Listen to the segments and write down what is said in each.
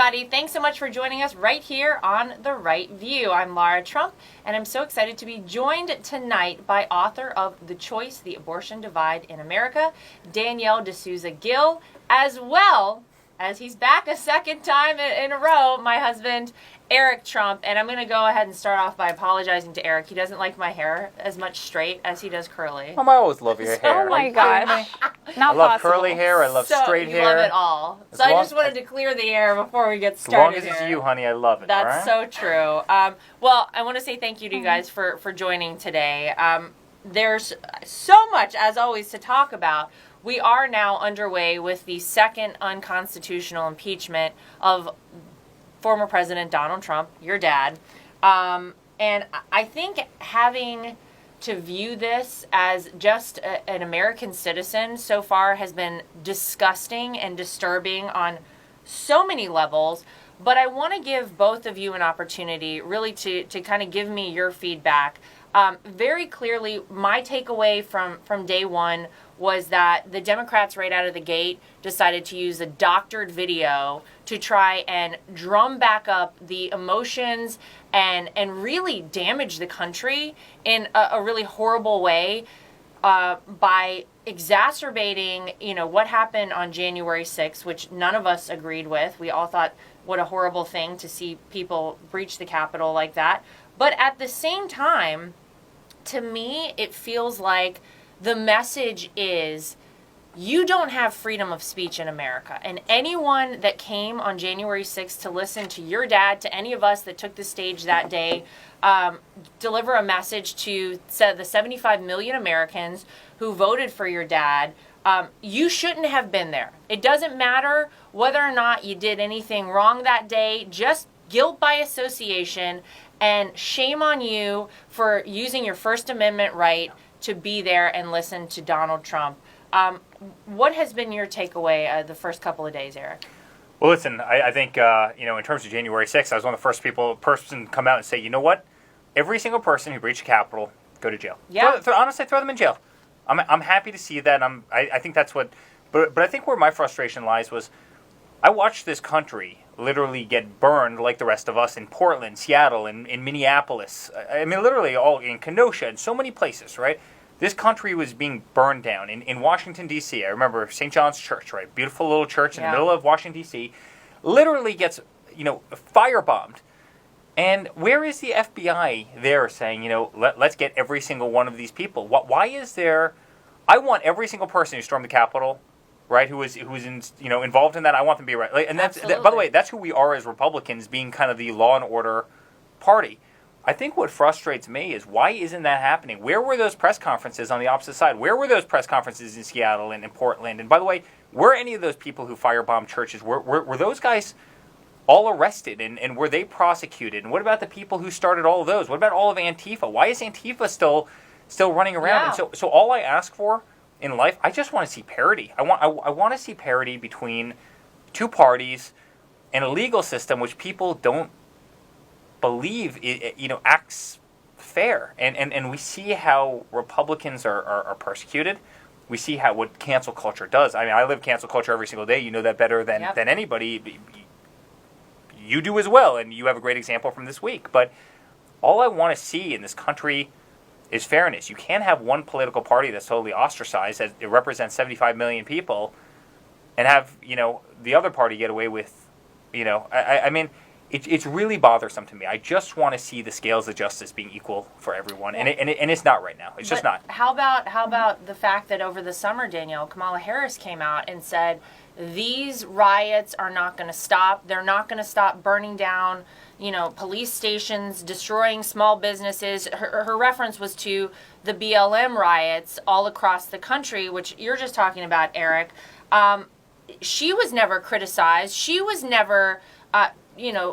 everybody. Thanks so much for joining us right here on The Right View. I'm Laura Trump, and I'm so excited to be joined tonight by author of The Choice, The Abortion Divide in America, Danielle Souza Gill, as well as he's back a second time in a row, my husband, Eric Trump. And I'm going to go ahead and start off by apologizing to Eric. He doesn't like my hair as much straight as he does curly. I always love your hair. Oh my gosh. Not I love possible. curly hair. I love straight hair. You love it all. So I just wanted to clear the air before we get started. As long as it's here. you, honey, I love it. That's so true. Well, I want to say thank you to you guys for joining today. There's so much, as always, to talk about. We are now underway with the second unconstitutional impeachment of former President Donald Trump, your dad. And I think having to view this as just an American citizen so far has been disgusting and disturbing on so many levels. But I want to give both of you an opportunity really to kind of give me your feedback. Very clearly, my takeaway from day one was that the Democrats right out of the gate decided to use a doctored video to try and drum back up the emotions and really damage the country in a really horrible way by exacerbating, what happened on January 6th, which none of us agreed with. We all thought, what a horrible thing to see people breach the Capitol like that. But at the same time, to me, it feels like the message is you don't have freedom of speech in America. And anyone that came on January 6th to listen to your dad, to any of us that took the stage that day, deliver a message to the 75 million Americans who voted for your dad, you shouldn't have been there. It doesn't matter whether or not you did anything wrong that day, just guilt by association, and shame on you for using your First Amendment right to be there and listen to Donald Trump. What has been your takeaway the first couple of days, Eric? Well, listen, I think, in terms of January 6th, I was one of the first person to come out and say, you know what? Every single person who breached the Capitol, go to jail. Yeah. Honestly, throw them in jail. I'm happy to see that. I think that's what... But I think where my frustration lies was I watched this country literally get burned like the rest of us in Portland, Seattle, in Minneapolis. I mean, literally all in Kenosha and so many places, right? This country was being burned down. In Washington, D.C., I remember St. John's Church, right? Beautiful little church in the middle of Washington, D.C., literally gets, firebombed. And where is the FBI there saying, let's get every single one of these people? Why is there... I want every single person who stormed the Capitol, right, who was involved in that, I want them to be right. And that's by the way, that's who we are as Republicans, being kind of the law and order party. I think what frustrates me is why isn't that happening? Where were those press conferences on the opposite side? Where were those press conferences in Seattle and in Portland? And by the way, were any of those people who firebombed churches, were those guys all arrested and were they prosecuted? And what about the people who started all of those? What about all of Antifa? Why is Antifa still running around? Yeah. And so all I ask for in life, I just want to see parity. I want to see parity between two parties and a legal system which people don't believe acts fair. And we see how Republicans are persecuted. We see what cancel culture does. I mean, I live cancel culture every single day. You know that better than anybody. You do as well, and you have a great example from this week. But all I want to see in this country is fairness. You can't have one political party that's totally ostracized, that it represents 75 million people, and have, the other party get away with, I mean, it's really bothersome to me. I just want to see the scales of justice being equal for everyone, and it's not right now. It's just not. How about the fact that over the summer, Danielle, Kamala Harris came out and said, these riots are not going to stop. They're not going to stop burning down police stations, destroying small businesses. Her reference was to the BLM riots all across the country, which you're just talking about, Eric. She was never criticized. She was never,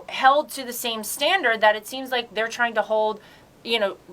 held to the same standard that it seems like they're trying to hold,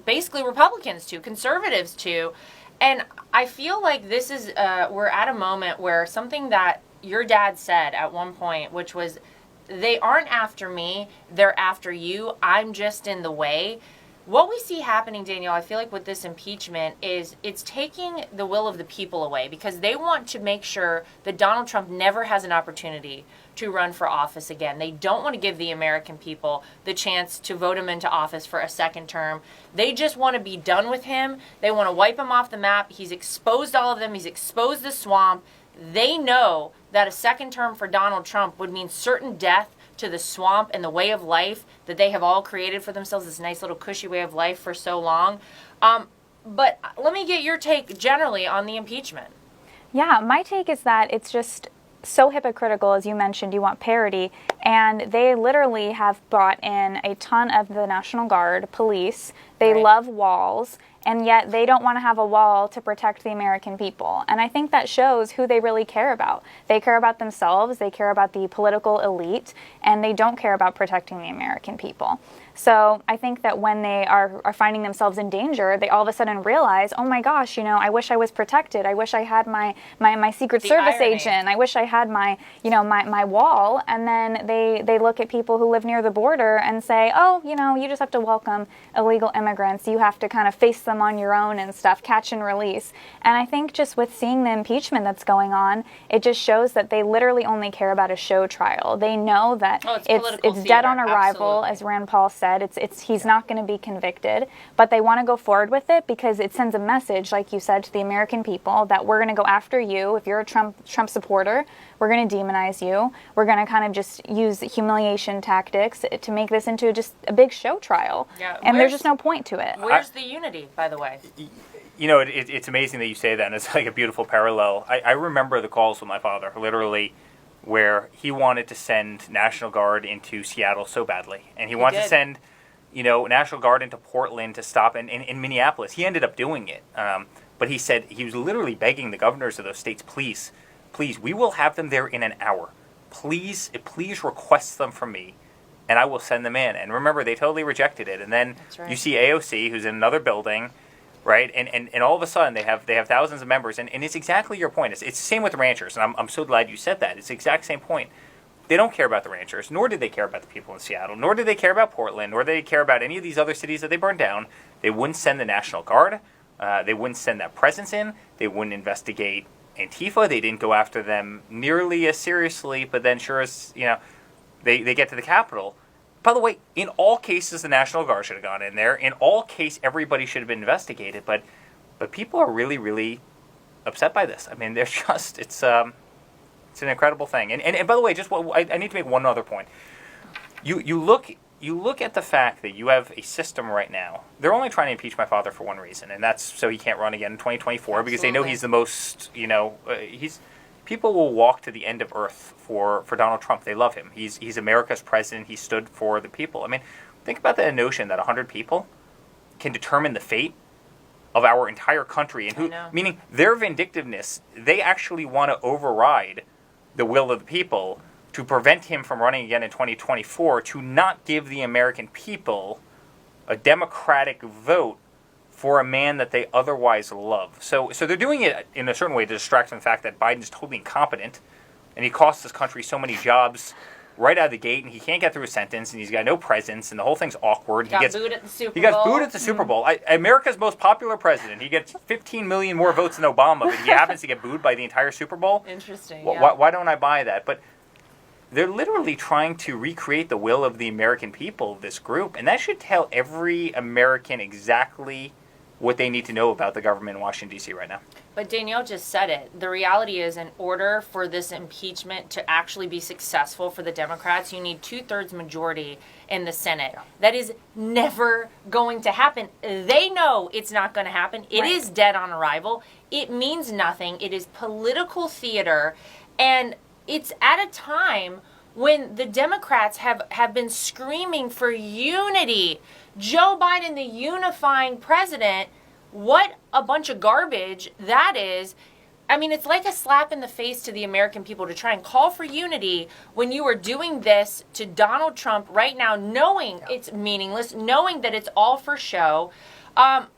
basically Republicans to, conservatives to. And I feel like this is, we're at a moment where something that your dad said at one point, which was, they aren't after me, they're after you. I'm just in the way. What we see happening, Danielle, I feel like with this impeachment is it's taking the will of the people away because they want to make sure that Donald Trump never has an opportunity to run for office again. They don't want to give the American people the chance to vote him into office for a second term. They just want to be done with him. They want to wipe him off the map. He's exposed all of them. He's exposed the swamp. They know that a second term for Donald Trump would mean certain death to the swamp and the way of life that they have all created for themselves, this nice little cushy way of life for so long. But let me get your take generally on the impeachment. Yeah, my take is that it's just so hypocritical. As you mentioned, you want parity, and they literally have brought in a ton of the National Guard, police. They love walls, and yet they don't want to have a wall to protect the American people. And I think that shows who they really care about. They care about themselves, they care about the political elite, and they don't care about protecting the American people. So I think that when they are finding themselves in danger, they all of a sudden realize, oh my gosh, I wish I was protected. I wish I had my Secret Service agent. I wish I had my wall. And then they look at people who live near the border and say, oh, you just have to welcome illegal immigrants. You have to kind of face them on your own and stuff, catch and release. And I think just with seeing the impeachment that's going on, it just shows that they literally only care about a show trial. They know that it's dead on arrival, as Rand Paul said. He's not going to be convicted, but they want to go forward with it because it sends a message, like you said, to the American people that we're going to go after you. If you're a Trump supporter, we're going to demonize you. We're going to kind of just use humiliation tactics to make this into just a big show trial. Yeah, and there's just no point to it. Where's the unity, by the way? It's amazing that you say that, and it's like a beautiful parallel. I remember the calls with my father, literally, where he wanted to send National Guard into Seattle so badly. And he wanted to send, National Guard into Portland to stop in Minneapolis. He ended up doing it. But he said he was literally begging the governors of those states, please, we will have them there in an hour. Please request them from me, and I will send them in. And remember, they totally rejected it. And then you see AOC, who's in another building, right? And all of a sudden they have thousands of members, and it's exactly your point. It's the same with the ranchers, and I'm so glad you said that. It's the exact same point. They don't care about the ranchers, nor did they care about the people in Seattle, nor did they care about Portland, nor did they care about any of these other cities that they burned down. They wouldn't send the National Guard. They wouldn't send that presence in. They wouldn't investigate Antifa. They didn't go after them nearly as seriously, but then sure as, they get to the Capitol. By the way, in all cases, the National Guard should have gone in there. In all cases, everybody should have been investigated. But people are really, really upset by this. I mean, they're just, it's an incredible thing. And by the way, I need to make one other point. You look at the fact that you have a system right now. They're only trying to impeach my father for one reason, and that's so he can't run again in 2024 because they know he's the most, people will walk to the end of earth for Donald Trump. They love him. He's America's president. He stood for the people. I mean, think about the notion that 100 people can determine the fate of our entire country, and meaning their vindictiveness, they actually want to override the will of the people to prevent him from running again in 2024, to not give the American people a democratic vote for a man that they otherwise love. So they're doing it in a certain way to distract from the fact that Biden's totally incompetent, and he costs this country so many jobs right out of the gate, and he can't get through a sentence, and he's got no presence, and the whole thing's awkward. He gets booed at the Super Bowl. He got booed at the Super Bowl. America's most popular president. He gets 15 million more votes than Obama, but he happens to get booed by the entire Super Bowl. Interesting. Why don't I buy that? But they're literally trying to recreate the will of the American people, this group, and that should tell every American exactly what they need to know about the government in Washington, D.C. right now. But Danielle just said it. The reality is, in order for this impeachment to actually be successful for the Democrats, you need 2/3 majority in the Senate. That is never going to happen. They know it's not going to happen. It is dead on arrival. It means nothing. It is political theater. And it's at a time when the Democrats have been screaming for unity. Joe Biden, the unifying president, what a bunch of garbage that is. I mean, it's like a slap in the face to the American people to try and call for unity when you are doing this to Donald Trump right now, knowing it's meaningless, knowing that it's all for show.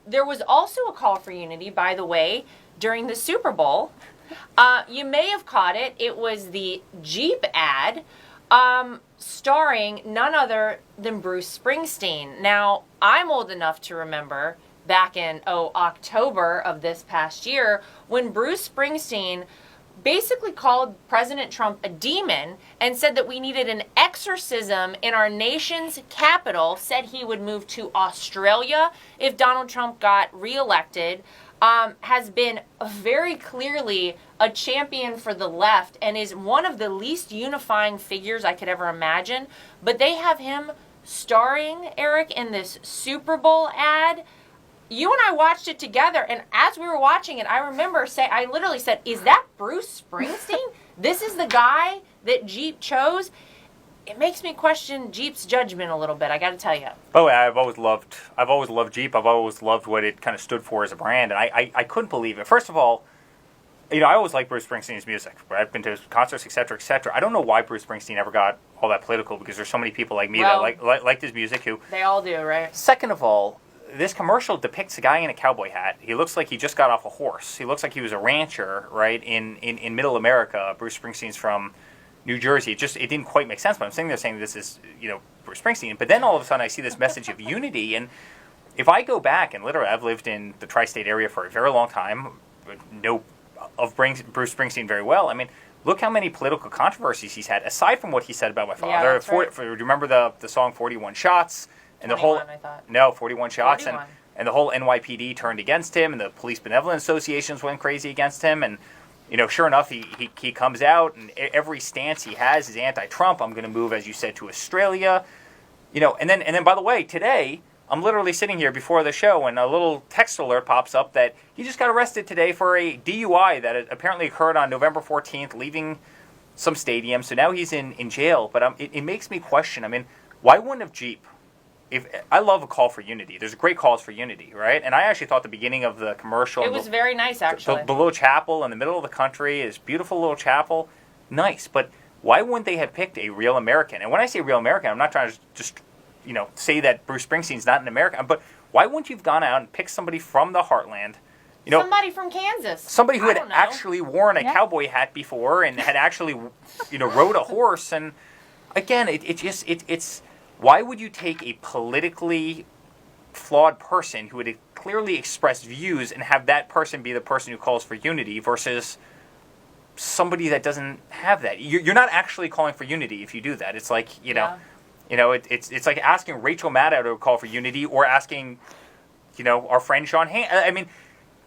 There was also a call for unity, by the way, during the Super Bowl. You may have caught it. It was the Jeep ad. Starring none other than Bruce Springsteen. Now, I'm old enough to remember back in, October of this past year, when Bruce Springsteen basically called President Trump a demon and said that we needed an exorcism in our nation's capital, said he would move to Australia if Donald Trump got reelected, has been very clearly a champion for the left and is one of the least unifying figures I could ever imagine. But they have him starring, Eric, in this Super Bowl ad. You and I watched it together, and as we were watching it, I remember I literally said, "Is that Bruce Springsteen? This is the guy that Jeep chose?" It makes me question Jeep's judgment a little bit, I got to tell you. Oh, I've always loved Jeep. I've always loved what it kind of stood for as a brand, and I couldn't believe it. First of all, I always liked Bruce Springsteen's music. I've been to his concerts, etc., etc. I don't know why Bruce Springsteen ever got all that political, because there's so many people like me that liked his music who. They all do, right? Second of all, this commercial depicts a guy in a cowboy hat. He looks like he just got off a horse. He looks like he was a rancher, right, in middle America. Bruce Springsteen's from New Jersey. It didn't quite make sense, but I'm sitting there saying this is, Bruce Springsteen. But then all of a sudden I see this message of unity, and if I go back, and literally I've lived in the tri-state area for a very long time, know of Bruce Springsteen very well. I mean, look how many political controversies he's had, aside from what he said about my father. Yeah, that's right. Do you remember the song 41 Shots? And 21, I thought. 41 shots. 41. And the whole NYPD turned against him, and the police benevolent associations went crazy against him. And, sure enough, he comes out, and every stance he has is anti-Trump. I'm going to move, as you said, to Australia. And then, by the way, today, I'm literally sitting here before the show, and a little text alert pops up that he just got arrested today for a DUI that apparently occurred on November 14th, leaving some stadium. So now he's in jail. But it makes me question, why wouldn't have Jeep? I love a call for unity. There's great calls for unity, right? And I actually thought the beginning of the commercial... It was very nice, actually. The little chapel in the middle of the country is beautiful little chapel. Nice. But why wouldn't they have picked a real American? And when I say real American, I'm not trying to just, say that Bruce Springsteen's not an American. But why wouldn't you have gone out and picked somebody from the heartland? Somebody from Kansas. Somebody who had actually worn a cowboy hat before and had actually, rode a horse. And again, it's... Why would you take a politically flawed person who would clearly express views and have that person be the person who calls for unity versus somebody that doesn't have that? You're not actually calling for unity if you do that. It's like, it's like asking Rachel Maddow to call for unity, or asking, our friend Sean Hayes.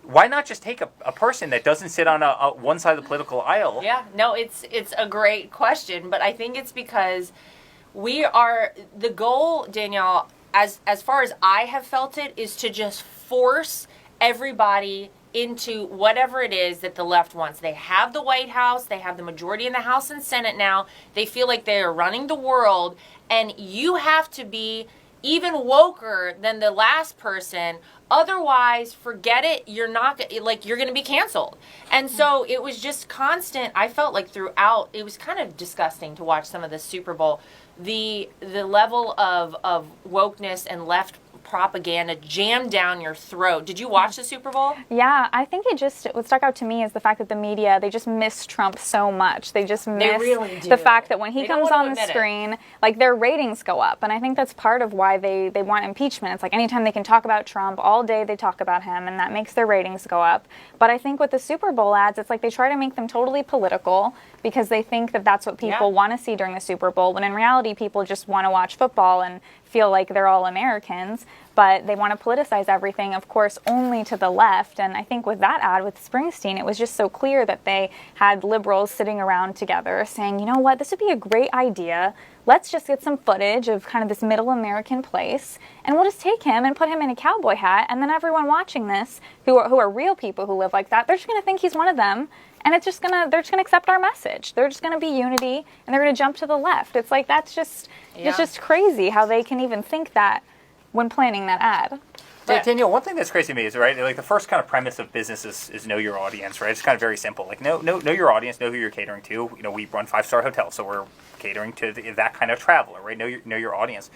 Why not just take a person that doesn't sit on a one side of the political aisle? Yeah, no, it's a great question, but I think it's because the goal, Danielle, as far as I have felt it, is to just force everybody into whatever it is that the left wants. They have the White House, they have the majority in the House and Senate now, they feel like they are running the world, and you have to be even woker than the last person, otherwise, forget it, you're going to be canceled. And so it was just constant. I felt like throughout, it was kind of disgusting to watch some of the Super Bowl. The level of wokeness and left propaganda jammed down your throat. Did you watch the Super Bowl? Yeah, I think what stuck out to me is the fact that the media, they just miss Trump so much. They just miss really do. The fact that when he comes on the screen, their ratings go up. And I think that's part of why they want impeachment. It's like anytime they can talk about Trump, all day they talk about him, and that makes their ratings go up. But I think with the Super Bowl ads, it's like they try to make them totally political because they think that that's what people want to see during the Super Bowl, when in reality people just want to watch football and feel like they're all Americans, but they want to politicize everything, of course, only to the left. And I think with that ad with Springsteen, it was just so clear that they had liberals sitting around together saying, you know what, this would be a great idea. Let's just get some footage of kind of this middle American place, and we'll just take him and put him in a cowboy hat, and then everyone watching this, who are real people who live like that, they're just going to think he's one of them, and they're just gonna accept our message. They're just gonna be unity, and they're gonna jump to the left. It's like it's just crazy how they can even think that when planning that ad. Yeah. Danielle, one thing that's crazy to me is, right, the first kind of premise of business is know your audience, right? It's kind of very simple. Know your audience, know who you're catering to. We run 5-star hotels, so we're catering to that kind of traveler, right? Know your audience.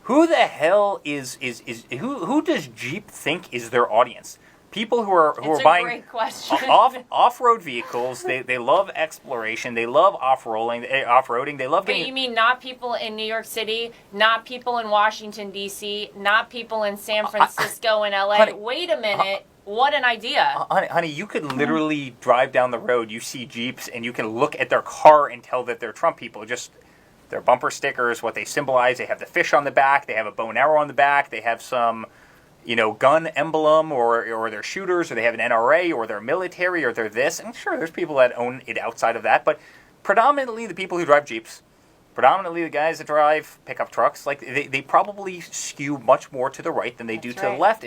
Who the hell who does Jeep think is their audience? people who are It's a buying great question. off-road vehicles. They love exploration. They love off-roading. They love But getting. you mean not people in New York City, not people in Washington, D.C., not people in San Francisco and L.A.? Honey, Wait a minute. What an idea. Honey, you could literally drive down the road. You see Jeeps, and you can look at their car and tell that they're Trump people. Just their bumper stickers, what they symbolize. They have the fish on the back. They have a bow and arrow on the back. They have some, gun emblem, or they're shooters, or they have an NRA, or they're military, or they're this. And sure, there's people that own it outside of that, but predominantly the people who drive Jeeps, predominantly the guys that drive pickup trucks, like they probably skew much more to the right than they do to the left.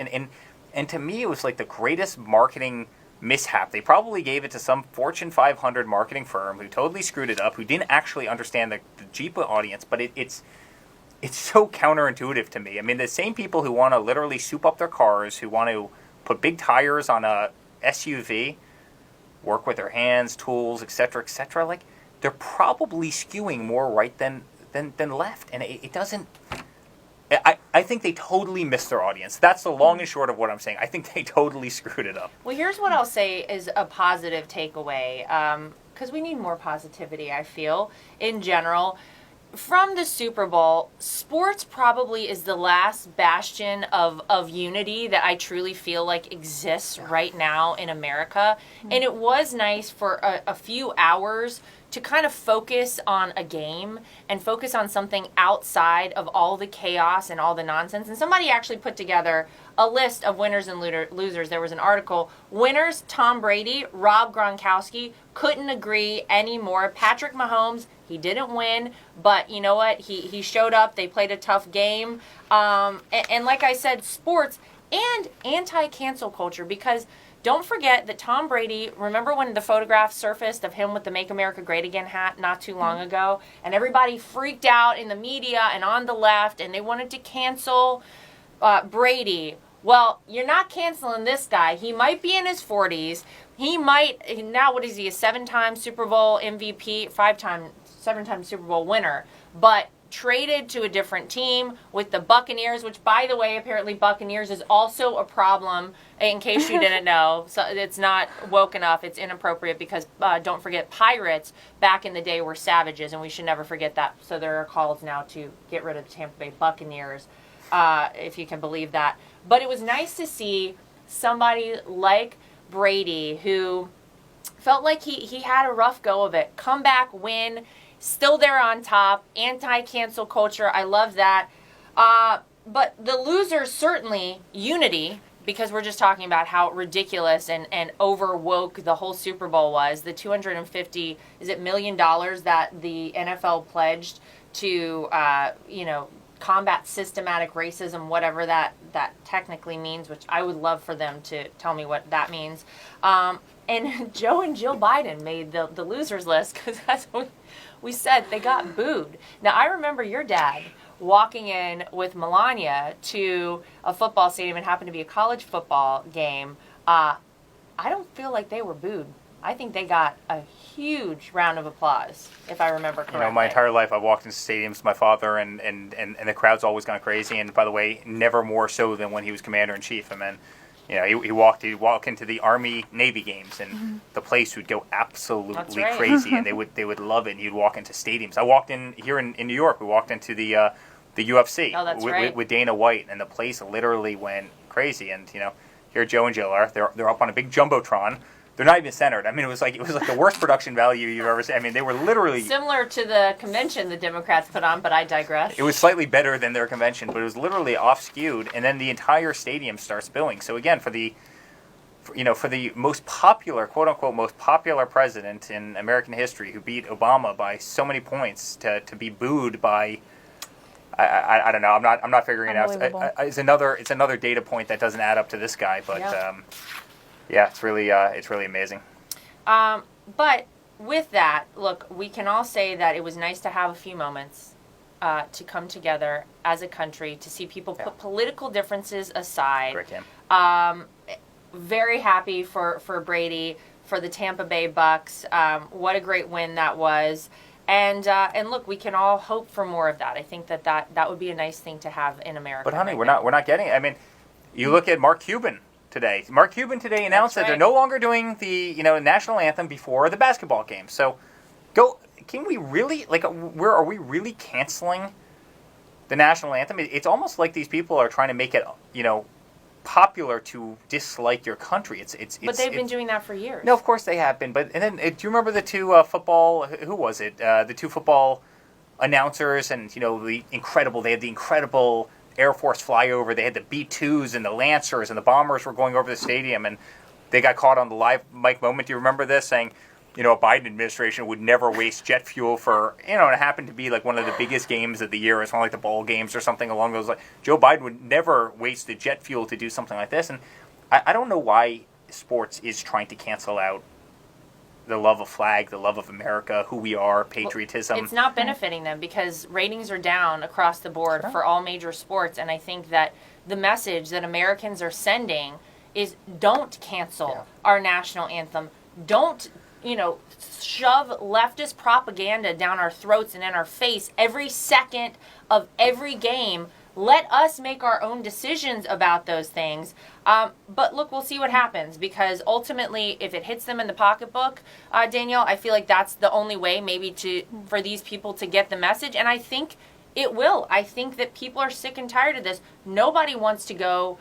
And to me, it was like the greatest marketing mishap. They probably gave it to some Fortune 500 marketing firm who totally screwed it up, who didn't actually understand the Jeep audience, but it's so counterintuitive to me. I mean, the same people who want to literally soup up their cars, who want to put big tires on a SUV, work with their hands, tools, etc., like, they're probably skewing more right than left. And it doesn't... I think they totally missed their audience. That's the long and short of what I'm saying. I think they totally screwed it up. Well, here's what I'll say is a positive takeaway, because we need more positivity, I feel, in general. From the Super Bowl, sports probably is the last bastion of unity that I truly feel like exists right now in America. And it was nice for a few hours to kind of focus on a game and focus on something outside of all the chaos and all the nonsense. And somebody actually put together a list of winners and losers. There was an article. Winners, Tom Brady, Rob Gronkowski, couldn't agree anymore. Patrick Mahomes, he didn't win, but you know what? He showed up. They played a tough game. And like I said, sports and anti-cancel culture, because don't forget that Tom Brady, remember when the photograph surfaced of him with the Make America Great Again hat not too long ago? And everybody freaked out in the media and on the left, and they wanted to cancel Brady. Well, you're not canceling this guy. He might be in his 40s. He might, now what is he, a 7-time Super Bowl MVP, 7-time Super Bowl winner, but traded to a different team with the Buccaneers, which, by the way, apparently Buccaneers is also a problem, in case you didn't know. So it's not woke enough. It's inappropriate because, don't forget, Pirates back in the day were savages, and we should never forget that. So there are calls now to get rid of the Tampa Bay Buccaneers, if you can believe that. But it was nice to see somebody like Brady, who felt like he had a rough go of it, come back, win, still there on top, anti-cancel culture. I love that. But the losers, certainly, unity, because we're just talking about how ridiculous and over woke the whole Super Bowl was. The $250 million that the NFL pledged to, combat systematic racism, whatever that technically means, which I would love for them to tell me what that means. And Joe and Jill Biden made the losers list because that's what we said. They got booed. Now, I remember your dad walking in with Melania to a football stadium. It happened to be a college football game. I don't feel like they were booed. I think they got a huge round of applause, if I remember correctly. My entire life I've walked into stadiums with my father, and the crowd's always gone crazy. And by the way, never more so than when he was commander-in-chief. I mean, he'd walk into the Army-Navy games, and the place would go absolutely crazy, and they would love it. And you'd walk into stadiums. I walked in here in New York. We walked into the UFC with Dana White, and the place literally went crazy. And here Joe and Jill are. They're up on a big jumbotron. They're not even centered. I mean, it was like the worst production value you've ever seen. I mean, they were literally similar to the convention the Democrats put on, but I digress. It was slightly better than their convention, but it was literally off skewed, and then the entire stadium starts billing. So again, for the most popular, quote unquote, most popular president in American history, who beat Obama by so many points, to be booed by, I don't know. I'm not figuring it out. It's another data point that doesn't add up to this guy, but. Yep. Yeah, it's really amazing. But with that, look, we can all say that it was nice to have a few moments to come together as a country, to see people put political differences aside. Great game. Very happy for Brady, for the Tampa Bay Bucks. What a great win that was. And look, we can all hope for more of that. I think that would be a nice thing to have in America. But honey, we're not getting it. I mean, you look at Mark Cuban. today. Mark Cuban today announced that they're no longer doing the national anthem before the basketball game. So, can we really where are we really canceling the national anthem? It's almost like these people are trying to make it popular to dislike your country. But they've been doing that for years. No, of course they have been. But and then do you remember the two football? Who was it? The two football announcers, and they had the incredible Air Force flyover. They had the B-2s and the Lancers, and the bombers were going over the stadium, and they got caught on the live mic moment. Do you remember this? Saying, a Biden administration would never waste jet fuel for, and it happened to be like one of the biggest games of the year. It's one of like the bowl games or something along those lines. Joe Biden would never waste the jet fuel to do something like this. And I don't know why sports is trying to cancel out the love of flag, the love of America, who we are, patriotism. It's not benefiting them because ratings are down across the board for all major sports. And I think that the message that Americans are sending is don't cancel our national anthem. Don't shove leftist propaganda down our throats and in our face every second of every game. Let us make our own decisions about those things. But look, we'll see what happens because ultimately, if it hits them in the pocketbook, Danielle, I feel like that's the only way maybe for these people to get the message. And I think it will. I think that people are sick and tired of this. Nobody wants to go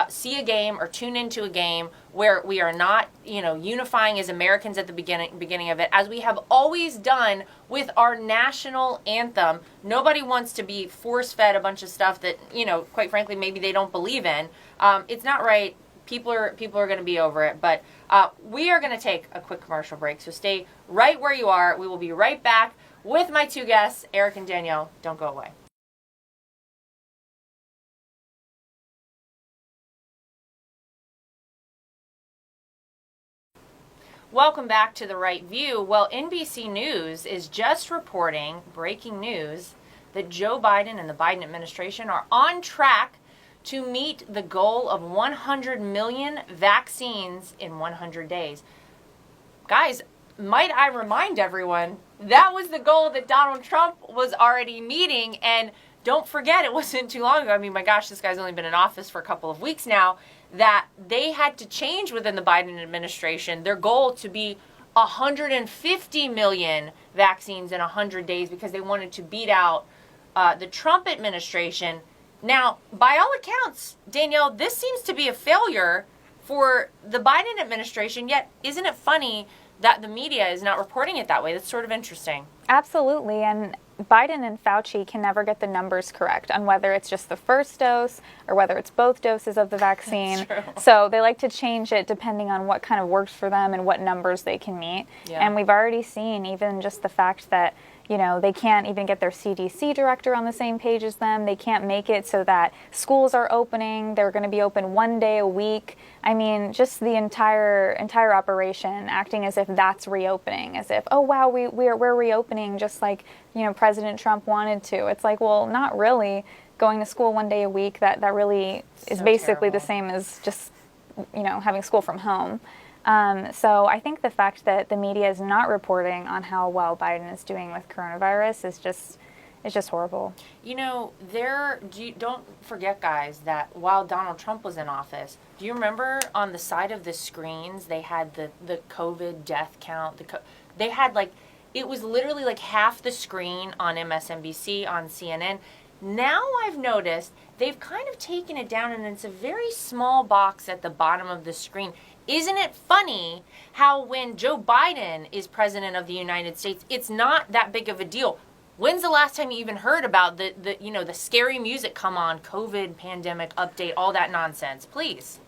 see a game or tune into a game where we are not, unifying as Americans at the beginning of it, as we have always done with our national anthem. Nobody wants to be force-fed a bunch of stuff that, quite frankly, maybe they don't believe in. It's not right. People are going to be over it. But we are going to take a quick commercial break. So stay right where you are. We will be right back with my two guests, Eric and Danielle. Don't go away. Welcome back to The Right View. Well, NBC News is just reporting, breaking news, that Joe Biden and the Biden administration are on track to meet the goal of 100 million vaccines in 100 days. Guys, might I remind everyone, that was the goal that Donald Trump was already meeting, and don't forget, it wasn't too long ago. I mean, my gosh, this guy's only been in office for a couple of weeks now, that they had to change within the Biden administration their goal to be 150 million vaccines in 100 days because they wanted to beat out the Trump administration. Now, by all accounts, Danielle, this seems to be a failure for the Biden administration, yet isn't it funny that the media is not reporting it that way? That's sort of interesting. Absolutely, and Biden and Fauci can never get the numbers correct on whether it's just the first dose or whether it's both doses of the vaccine. So they like to change it depending on what kind of works for them and what numbers they can meet. Yeah. And we've already seen even just the fact that they can't even get their CDC director on the same page as them. They can't make it so that schools are opening. They're going to be open one day a week. I mean, just the entire operation acting as if that's reopening, as if, oh, wow, we're reopening just like, President Trump wanted to. It's like, well, not really. Going to school one day a week, that really is basically terrible. The same as just, having school from home. So I think the fact that the media is not reporting on how well Biden is doing with coronavirus is just horrible. Don't forget, guys, that while Donald Trump was in office, do you remember on the side of the screens they had the COVID death count? They had it was literally like half the screen on MSNBC, on CNN. Now I've noticed they've kind of taken it down and it's a very small box at the bottom of the screen. Isn't it funny how when Joe Biden is president of the United States, it's not that big of a deal? When's the last time you even heard about the scary music come on, COVID, pandemic, update, all that nonsense? Please.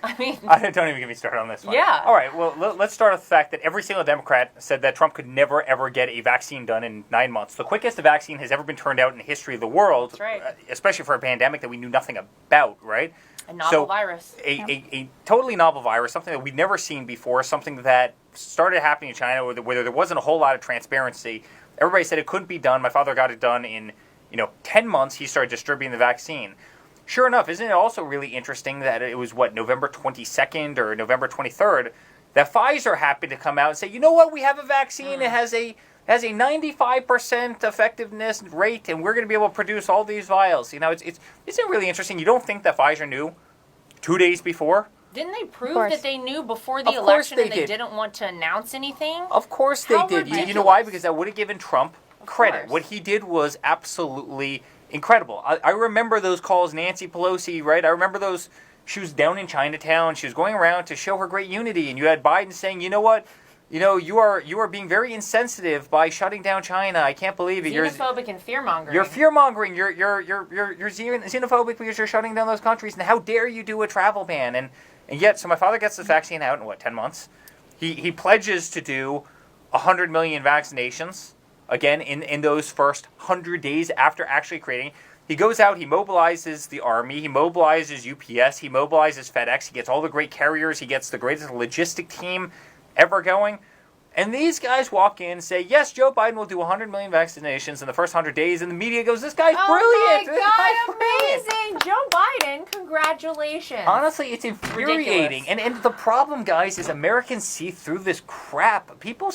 I mean... don't even get me started on this one. Yeah. All right, well, let's start with the fact that every single Democrat said that Trump could never, ever get a vaccine done in 9 months. The quickest a vaccine has ever been turned out in the history of the world, that's right. Especially for a pandemic that we knew nothing about, right? A novel virus. A totally novel virus, something that we'd never seen before, something that started happening in China where there wasn't a whole lot of transparency. Everybody said it couldn't be done. My father got it done in 10 months. He started distributing the vaccine. Sure enough, isn't it also really interesting that it was, November 22nd or November 23rd, that Pfizer happened to come out and say, you know what, we have a vaccine. It has a 95% effectiveness rate, and we're going to be able to produce all these vials. Isn't it really interesting? You don't think that Pfizer knew 2 days before. Didn't they prove course. that they knew before the Of course election they and they did. didn't want to announce anything? Of course they How did. You know ridiculous. why? Because that would have given Trump credit. course. What he did was absolutely incredible. I remember those calls, Nancy Pelosi, right? I remember those. She was down in Chinatown. She was going around to show her great unity, and you had Biden saying, "You know what? You know, you are being very insensitive by shutting down China. I can't believe it. Xenophobic and fear-mongering. You're fear-mongering. You're xenophobic because you're shutting down those countries. And how dare you do a travel ban?" And yet, so my father gets this vaccine out in, 10 months? He pledges to do 100 million vaccinations, again, in those first 100 days after actually creating. He goes out, he mobilizes the Army, he mobilizes UPS, he mobilizes FedEx, he gets all the great carriers, he gets the greatest logistic team ever going. And these guys walk in and say, yes, Joe Biden will do 100 million vaccinations in the first 100 days. And the media goes, this guy's brilliant. Oh This my guy's God, brilliant." amazing. Joe Biden, congratulations. Honestly, it's infuriating. Ridiculous. And the problem, guys, is Americans see through this crap. People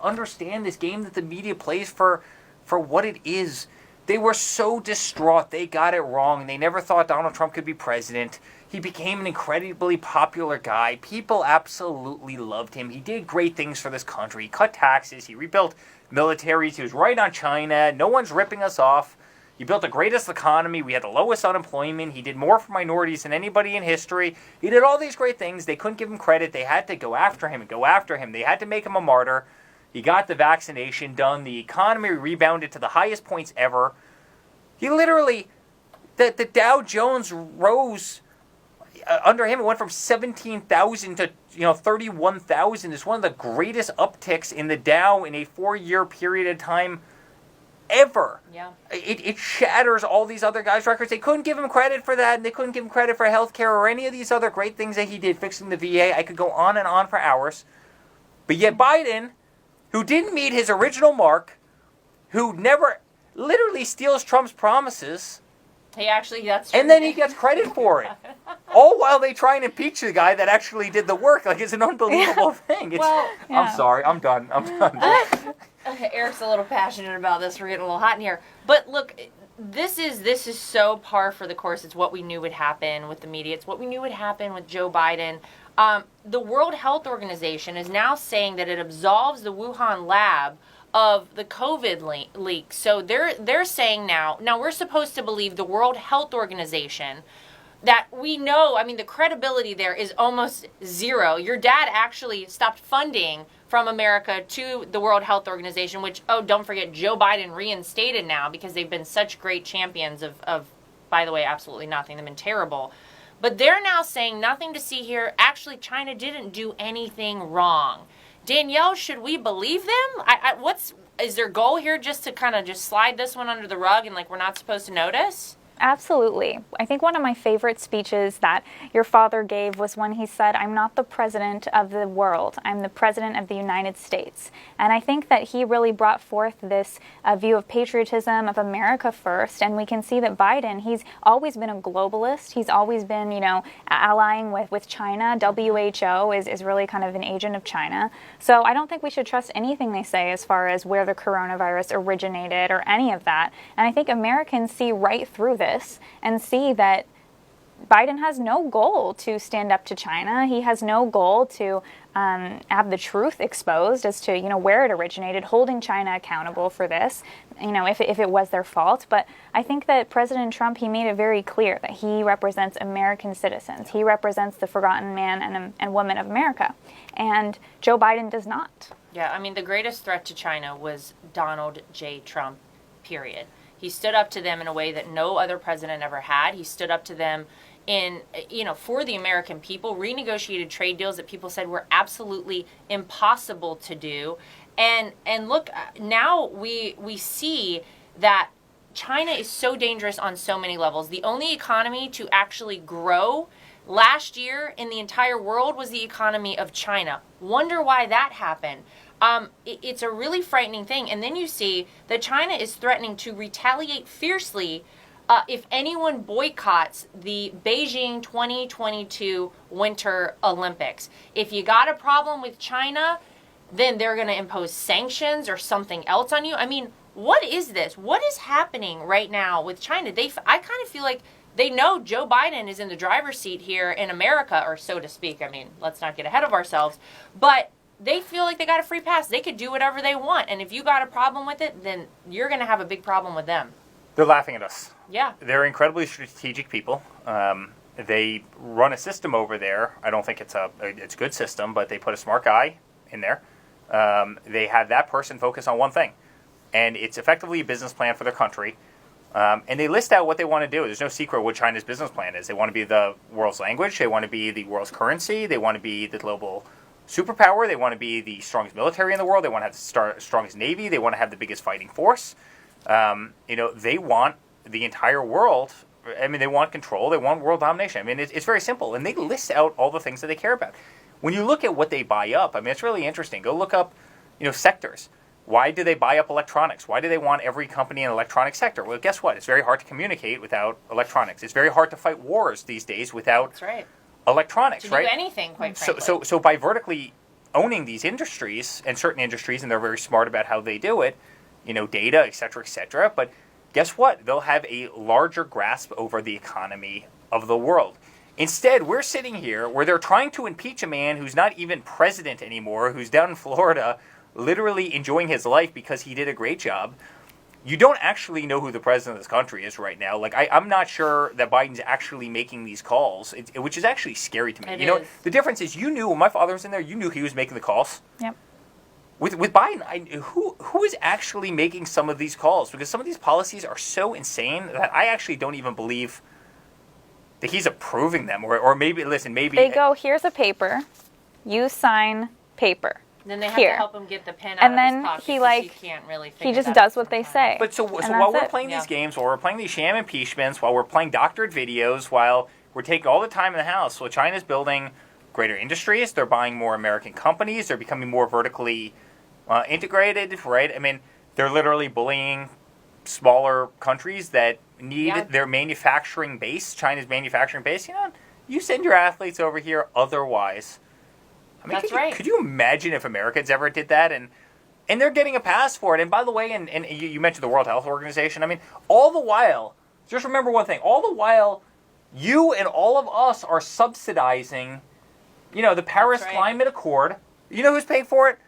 understand this game that the media plays for what it is. They were so distraught. They got it wrong. They never thought Donald Trump could be president. He became an incredibly popular guy. People absolutely loved him. He did great things for this country. He cut taxes. He rebuilt militaries. He was right on China. No one's ripping us off. He built the greatest economy. We had the lowest unemployment. He did more for minorities than anybody in history. He did all these great things. They couldn't give him credit. They had to go after him and go after him. They had to make him a martyr. He got the vaccination done. The economy rebounded to the highest points ever. He literally, the Dow Jones rose. Under him, it went from 17,000 to 31,000. It's one of the greatest upticks in the Dow in a 4-year period of time ever. Yeah. It shatters all these other guys' records. They couldn't give him credit for that, and they couldn't give him credit for healthcare or any of these other great things that he did, fixing the VA. I could go on and on for hours. But yet Biden, who didn't meet his original mark, who never literally steals Trump's promises, That's true. and then he gets credit for it. All while they try and impeach the guy that actually did the work. Like, it's an unbelievable thing. Well, I'm sorry. I'm done. Eric's a little passionate about this. We're getting a little hot in here. But look, this is so par for the course. It's what we knew would happen with the media. It's what we knew would happen with Joe Biden. The World Health Organization is now saying that it absolves the Wuhan lab of the COVID leak. So they're saying now we're supposed to believe the World Health Organization, that we know, the credibility there is almost zero. Your dad actually stopped funding from America to the World Health Organization, which, don't forget, Joe Biden reinstated now because they've been such great champions of by the way, absolutely nothing. They've been terrible. But they're now saying nothing to see here. Actually, China didn't do anything wrong. Danielle, should we believe them? Is their goal here just to kind of just slide this one under the rug and like we're not supposed to notice? Absolutely. I think one of my favorite speeches that your father gave was when he said, "I'm not the president of the world. I'm the president of the United States." And I think that he really brought forth this view of patriotism, of America first. And we can see that Biden, he's always been a globalist. He's always been, allying with China. WHO is really kind of an agent of China. So I don't think we should trust anything they say as far as where the coronavirus originated or any of that. And I think Americans see right through this and see that Biden has no goal to stand up to China. He has no goal to have the truth exposed as to where it originated, holding China accountable for this, if it was their fault. But I think that President Trump, he made it very clear that he represents American citizens. He represents the forgotten man and woman of America, and Joe Biden does not. Yeah, the greatest threat to China was Donald J. Trump, period. He stood up to them in a way that no other president ever had. He stood up to them for the American people, renegotiated trade deals that people said were absolutely impossible to do. And look, now we see that China is so dangerous on so many levels. The only economy to actually grow last year in the entire world was the economy of China. Wonder why that happened. It's a really frightening thing. And then you see that China is threatening to retaliate fiercely if anyone boycotts the Beijing 2022 Winter Olympics. If you got a problem with China, then they're going to impose sanctions or something else on you. What is this? What is happening right now with China? I kind of feel like They know Joe Biden is in the driver's seat here in America, or so to speak. I mean, let's not get ahead of ourselves. But they feel like they got a free pass. They could do whatever they want. And if you got a problem with it, then you're going to have a big problem with them. They're laughing at us. Yeah. They're incredibly strategic people. They run a system over there. I don't think it's a good system, but they put a smart guy in there. They have that person focus on one thing. And it's effectively a business plan for their country. And they list out what they want to do. There's no secret what China's business plan is. They want to be the world's language. They want to be the world's currency. They want to be the global superpower. They want to be the strongest military in the world. They want to have the strongest navy. They want to have the biggest fighting force. They want the entire world. I mean, they want control. They want world domination. I mean, it's very simple. And they list out all the things that they care about. When you look at what they buy up, I mean, it's really interesting. Go look up, sectors. Why do they buy up electronics? Why do they want every company in the electronic sector? Well, guess what? It's very hard to communicate without electronics. It's very hard to fight wars these days without electronics, to right? do anything, quite frankly. So by vertically owning these industries, and certain industries, and they're very smart about how they do it, data, et cetera, but guess what? They'll have a larger grasp over the economy of the world. Instead, we're sitting here where they're trying to impeach a man who's not even president anymore, who's down in Florida, literally enjoying his life because he did a great job. You don't actually know who the president of this country is right now. Like, I'm not sure that Biden's actually making these calls, which is actually scary to me. It is. The difference is, when my father was in there, you knew he was making the calls. Yep. With Biden, who is actually making some of these calls? Because some of these policies are so insane that I actually don't even believe that he's approving them. Or maybe They go, here's a paper, you sign paper. Then they have Here. to help him get the pen out And of then his pocket he, because like, he can't really He figure just that does out what they sometimes. say. But so And while that's we're it. playing these games, while we're playing these sham impeachments, while we're playing doctored videos, while we're taking all the time in the house, well, China's building greater industries. They're buying more American companies. They're becoming more vertically integrated, right? I mean, they're literally bullying smaller countries that need their manufacturing base, China's manufacturing base. You send your athletes over here otherwise. I mean, That's right. Could you imagine if Americans ever did that? And they're getting a pass for it. And by the way, and you mentioned the World Health Organization. I mean, all the while, just remember one thing. All the while, you and all of us are subsidizing, the Paris Climate Accord. You know who's paying for it?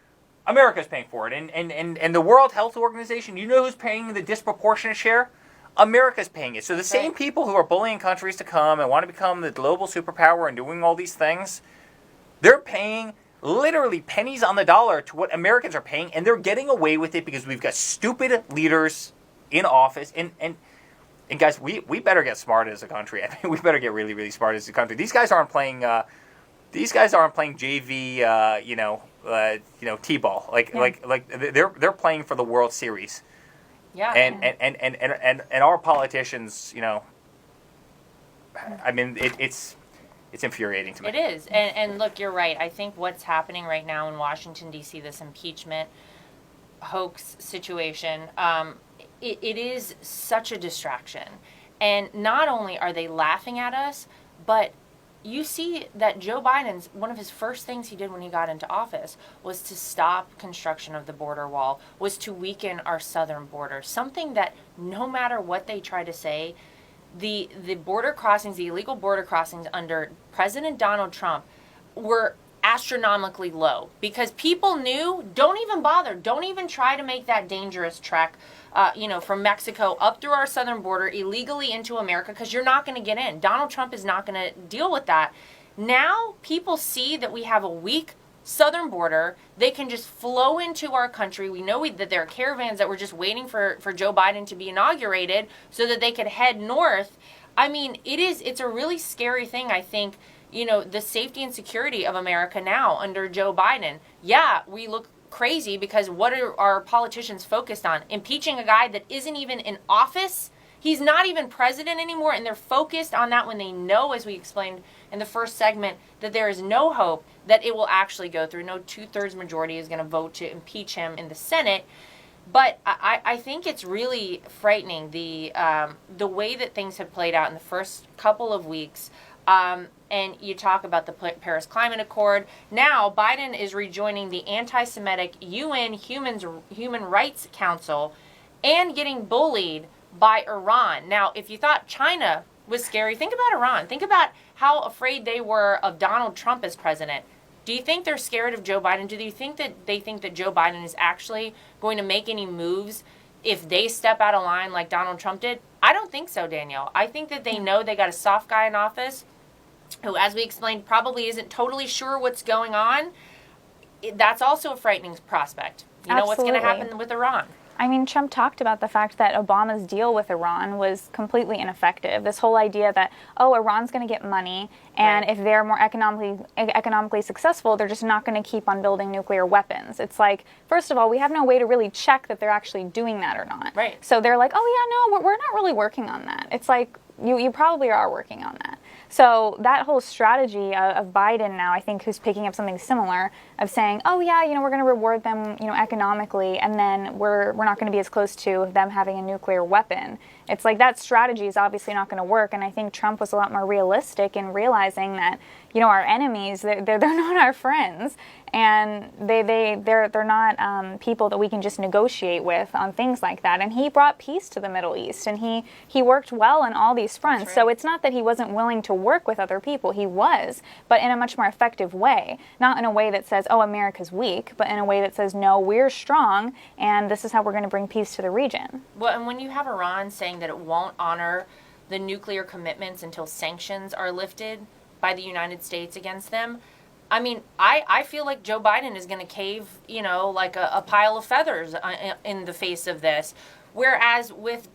America's paying for it. And the World Health Organization, you know who's paying the disproportionate share? America's paying it. So the same people who are bullying countries to come and want to become the global superpower and doing all these things, they're paying literally pennies on the dollar to what Americans are paying, and they're getting away with it because we've got stupid leaders in office. And guys, we better get smart as a country. I mean, we better get really, really smart as a country. These guys aren't playing. These guys aren't playing JV. T-ball. They're playing for the World Series. Yeah. And our politicians, I mean, it's infuriating to me. It is. And look, you're right. I think what's happening right now in Washington, D.C., this impeachment hoax situation, it is such a distraction. And not only are they laughing at us, but you see that Joe Biden's, one of his first things he did when he got into office was to stop construction of the border wall, was to weaken our southern border. Something that no matter what they try to say, the border crossings, the illegal border crossings under President Donald Trump were astronomically low because people knew, don't even bother, don't even try to make that dangerous trek, from Mexico up through our southern border illegally into America because you're not going to get in. Donald Trump is not going to deal with that. Now people see that we have a weak southern border. They can just flow into our country. We know that there are caravans that were just waiting for Joe Biden to be inaugurated so that they could head north. I mean, it's a really scary thing, I think, the safety and security of America now under Joe Biden. Yeah, we look crazy because what are our politicians focused on? Impeaching a guy that isn't even in office? He's not even president anymore, and they're focused on that when they know, as we explained in the first segment, that there is no hope that it will actually go through. No 2/3 majority is going to vote to impeach him in the Senate. But I think it's really frightening, the way that things have played out in the first couple of weeks. And you talk about the Paris Climate Accord. Now, Biden is rejoining the anti-Semitic UN Human Rights Council and getting bullied by Iran. Now, if you thought China was scary. Think about Iran. Think about how afraid they were of Donald Trump as president. Do you think they're scared of Joe Biden? Do you think that they think that Joe Biden is actually going to make any moves if they step out of line like Donald Trump did? I don't think so, Danielle. I think that they know they got a soft guy in office who, as we explained, probably isn't totally sure what's going on. That's also a frightening prospect. You know what's going to happen with Iran. I mean, Trump talked about the fact that Obama's deal with Iran was completely ineffective. This whole idea that, oh, Iran's going to get money, and if they're more economically successful, they're just not going to keep on building nuclear weapons. It's like, first of all, we have no way to really check that they're actually doing that or not. Right. So they're like, oh, yeah, no, we're not really working on that. It's like, you probably are working on that. So that whole strategy of Biden now, I think, who's picking up something similar of saying, oh yeah, we're going to reward them, economically, and then we're not going to be as close to them having a nuclear weapon. It's like that strategy is obviously not going to work. And I think Trump was a lot more realistic in realizing that, our enemies, they're not our friends, and they're not people that we can just negotiate with on things like that. And he brought peace to the Middle East, and he worked well on all these fronts. Right. So it's not that he wasn't willing to work with other people. He was, but in a much more effective way. Not in a way that says, oh, America's weak, but in a way that says, no, we're strong, and this is how we're going to bring peace to the region. Well, and when you have Iran saying that it won't honor the nuclear commitments until sanctions are lifted by the United States against them, I mean, I feel like Joe Biden is going to cave, like a pile of feathers in the face of this. Whereas with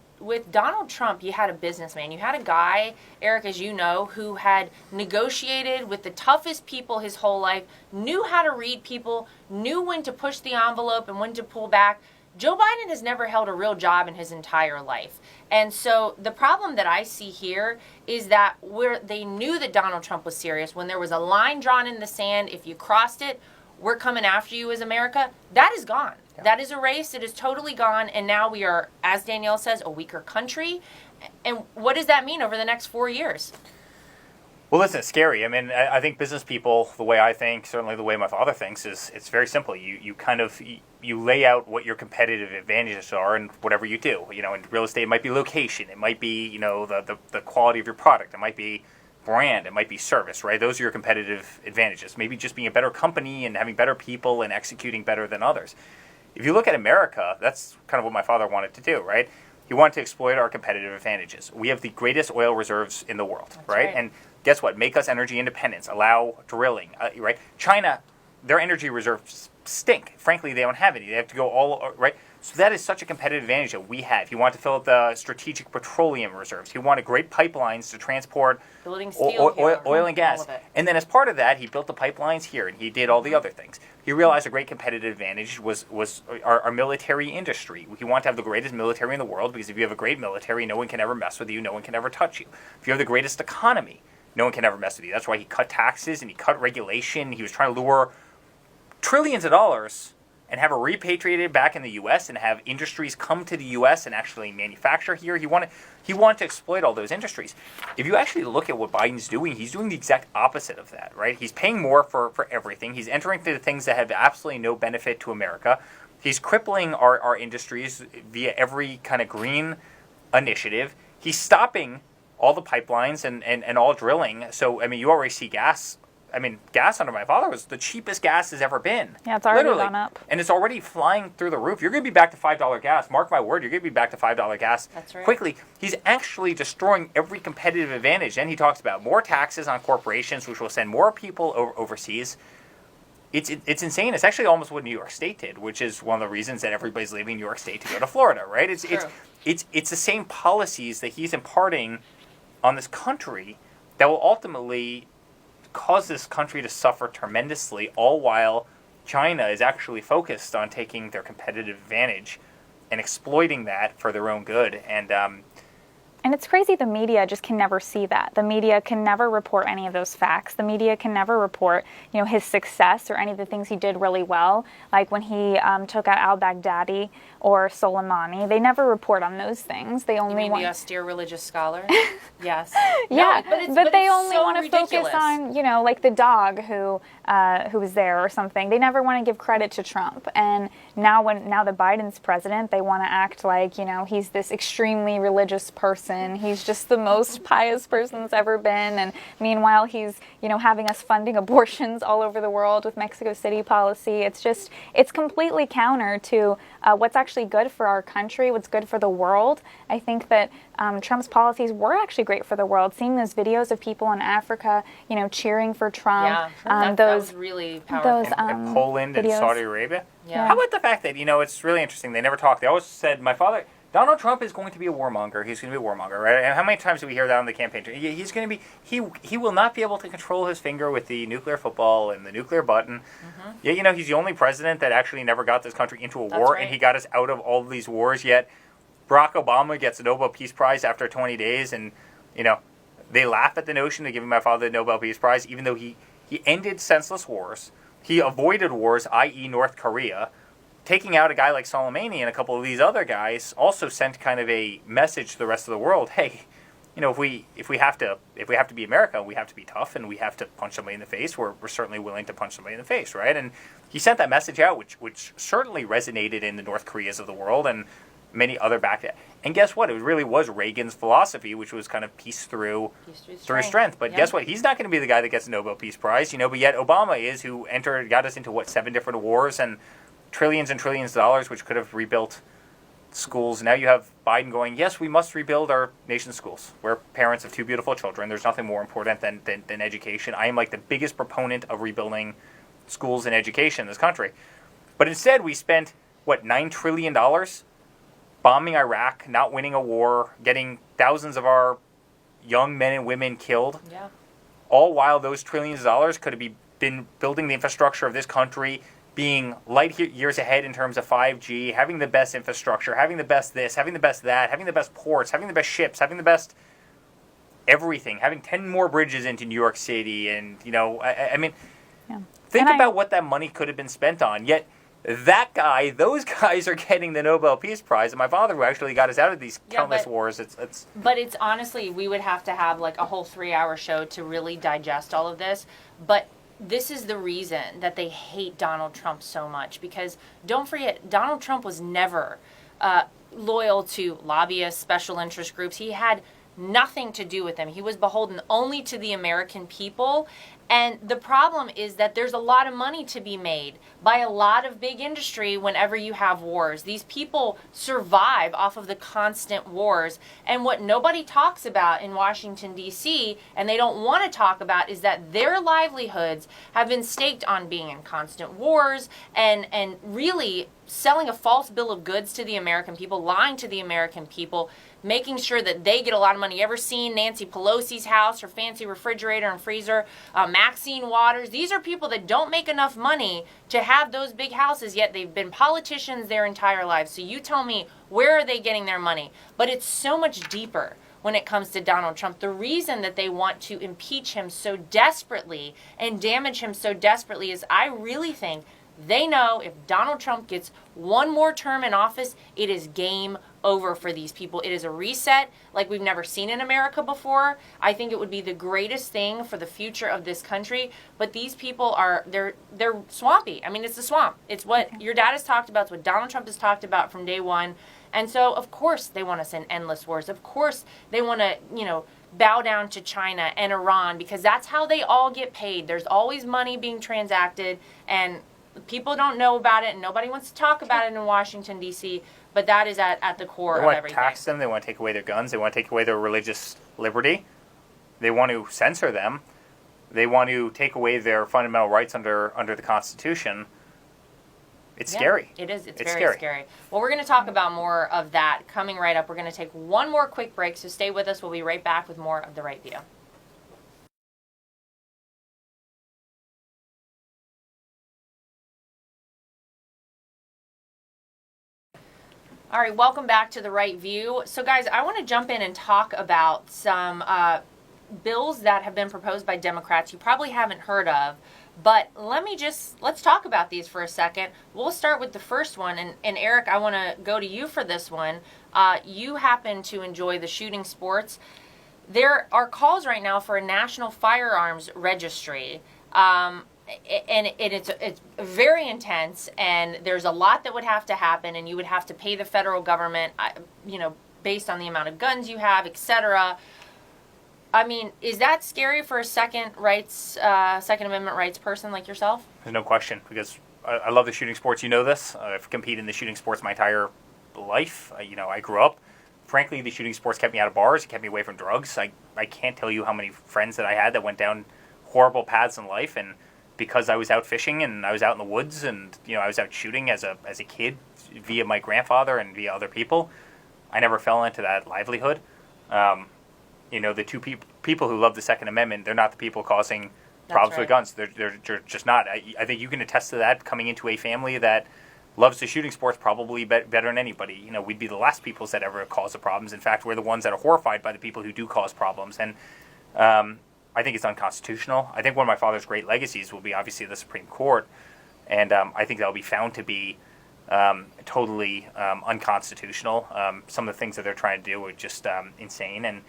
Donald Trump, you had a businessman. You had a guy, Eric, as you know, who had negotiated with the toughest people his whole life, knew how to read people, knew when to push the envelope and when to pull back. Joe Biden has never held a real job in his entire life. And so the problem that I see here is that where they knew that Donald Trump was serious, when there was a line drawn in the sand, if you crossed it, we're coming after you as America, that is gone. Yeah. That is erased. It is totally gone. And now we are, as Danielle says, a weaker country. And what does that mean over the next 4 years? Well, listen, it's scary. I mean, I think business people, the way I think, certainly the way my father thinks, is it's very simple. You lay out what your competitive advantages are and whatever you do. In real estate, it might be location. It might be, the quality of your product. It might be brand. It might be service, right? Those are your competitive advantages. Maybe just being a better company and having better people and executing better than others. If you look at America, that's kind of what my father wanted to do, right? He wanted to exploit our competitive advantages. We have the greatest oil reserves in the world, right? And guess what? Make us energy independence, allow drilling, right? China, their energy reserves stink. Frankly, they don't have any. They have to go all, right? So that is such a competitive advantage that we have. He wanted to fill up the strategic petroleum reserves. He wanted great pipelines to transport oil and gas. And then as part of that, he built the pipelines here, and he did all the other things. He realized a great competitive advantage was our military industry. He wanted to have the greatest military in the world, because if you have a great military, no one can ever mess with you, no one can ever touch you. If you have the greatest economy, no one can ever mess with you. That's why he cut taxes and he cut regulation. He was trying to lure trillions of dollars and have it repatriated back in the U.S. and have industries come to the U.S. and actually manufacture here. He wanted to exploit all those industries. If you actually look at what Biden's doing, he's doing the exact opposite of that, right? He's paying more for everything. He's entering into things that have absolutely no benefit to America. He's crippling our industries via every kind of green initiative. He's stopping all the pipelines and all drilling. So, I mean, you already see gas. I mean, gas under my father was the cheapest gas has ever been. Yeah, it's already gone up. And it's already flying through the roof. You're going to be back to $5 gas. Mark my word, you're going to be back to $5 gas quickly. He's actually destroying every competitive advantage. And he talks about more taxes on corporations, which will send more people overseas. It's insane. It's actually almost what New York State did, which is one of the reasons that everybody's leaving New York State to go to Florida, right? It's the same policies that he's imparting on this country that will ultimately cause this country to suffer tremendously, all while China is actually focused on taking their competitive advantage and exploiting that for their own good. And it's crazy the media just can never see that. The media can never report any of those facts. The media can never report, his success or any of the things he did really well. Like when he took out al-Baghdadi or Soleimani. They never report on those things. They only the austere religious scholar? Yes. Yeah, but they only want to focus on, like the dog who was there or something. They never want to give credit to Trump. And now that Biden's president, they want to act like, he's this extremely religious person person. He's just the most pious person that's ever been. And meanwhile, he's, having us funding abortions all over the world with Mexico City policy. It's completely counter to what's actually good for our country, what's good for the world. I think that Trump's policies were actually great for the world. Seeing those videos of people in Africa, cheering for Trump. That was really powerful. In Poland videos. and Saudi Arabia. Yeah. How about the fact that, it's really interesting. They never talk. They always said, Donald Trump is going to be a warmonger. He's going to be a warmonger, right? And how many times do we hear that on the campaign? He's going to be, he will not be able to control his finger with the nuclear football and the nuclear button. Mm-hmm. Yeah, he's the only president that actually never got this country into a war, and he got us out of all of these wars, yet Barack Obama gets the Nobel Peace Prize after 20 days, and, they laugh at the notion of giving my father the Nobel Peace Prize, even though he ended senseless wars. He avoided wars, i.e. North Korea. Taking out a guy like Soleimani and a couple of these other guys also sent kind of a message to the rest of the world. Hey, if we have to be America, we have to be tough, and we have to punch somebody in the face. We're certainly willing to punch somebody in the face, right? And he sent that message out, which certainly resonated in the North Koreas of the world and many other back. And guess what? It really was Reagan's philosophy, which was kind of peace through strength. But guess what? He's not going to be the guy that gets the Nobel Peace Prize, but yet Obama is, who got us into 7 different wars and trillions and trillions of dollars, which could have rebuilt schools. Now you have Biden going, yes, we must rebuild our nation's schools. We're parents of 2 beautiful children. There's nothing more important than education. I am the biggest proponent of rebuilding schools and education in this country. But instead, we spent, $9 trillion bombing Iraq, not winning a war, getting thousands of our young men and women killed. Yeah. All while those trillions of dollars could have been building the infrastructure of this country, being light years ahead in terms of 5G, having the best infrastructure, having the best this, having the best that, having the best ports, having the best ships, having the best everything, having 10 more bridges into New York City. And, think about what that money could have been spent on. Yet those guys are getting the Nobel Peace Prize. And my father, who actually got us out of these countless wars, But it's honestly, we would have to have a whole 3-hour show to really digest all of this. But this is the reason that they hate Donald Trump so much, because don't forget, Donald Trump was never loyal to lobbyists, special interest groups. He had nothing to do with them. He was beholden only to the American people. And the problem is that there's a lot of money to be made by a lot of big industry whenever you have wars. These people survive off of the constant wars. And what nobody talks about in Washington, D.C., and they don't want to talk about, is that their livelihoods have been staked on being in constant wars and really selling a false bill of goods to the American people, lying to the American people, making sure that they get a lot of money. You ever seen Nancy Pelosi's house, her fancy refrigerator and freezer, Maxine Waters? These are people that don't make enough money to have those big houses, yet they've been politicians their entire lives. So you tell me, where are they getting their money? But it's so much deeper when it comes to Donald Trump. The reason that they want to impeach him so desperately and damage him so desperately is, I really think they know if Donald Trump gets one more term in office, it is game over for these people. It is a reset like we've never seen in America before. I think it would be the greatest thing for the future of this country. But these people they're swampy. I mean, it's the swamp. It's what your dad has talked about. It's what Donald Trump has talked about from day one. And so, of course, they want us in endless wars. Of course, they want to, bow down to China and Iran, because that's how they all get paid. There's always money being transacted, and people don't know about it, and nobody wants to talk about it in Washington, D.C., but that is at the core of everything. They want to tax them. They want to take away their guns. They want to take away their religious liberty. They want to censor them. They want to take away their fundamental rights under the Constitution. It's scary. It is. It's very scary. Well, we're going to talk about more of that coming right up. We're going to take one more quick break, so stay with us. We'll be right back with more of The Right View. All right, welcome back to The Right View. So, guys, I want to jump in and talk about some bills that have been proposed by Democrats you probably haven't heard of. But let's talk about these for a second. We'll start with the first one. And Eric, I want to go to you for this one. You happen to enjoy the shooting sports. There are calls right now for a national firearms registry. And it's very intense, and there's a lot that would have to happen, and you would have to pay the federal government, based on the amount of guns you have, etc. I mean, is that scary for a Second Amendment rights person like yourself? There's no question, because I love the shooting sports. You know this. I've competed in the shooting sports my entire life. I grew up. Frankly, the shooting sports kept me out of bars. It kept me away from drugs. I can't tell you how many friends that I had that went down horrible paths in life, and because I was out fishing and I was out in the woods and I was out shooting as a kid via my grandfather and via other people, I never fell into that livelihood. The two people who love the Second Amendment, they're not the people causing problems with guns. They're just not. I think you can attest to that coming into a family that loves the shooting sports probably better than anybody. We'd be the last people that ever cause the problems. In fact, we're the ones that are horrified by the people who do cause problems. And I think it's unconstitutional. I think one of my father's great legacies will be obviously the Supreme Court. And I think that will be found to be totally unconstitutional. Some of the things that they're trying to do are just insane. And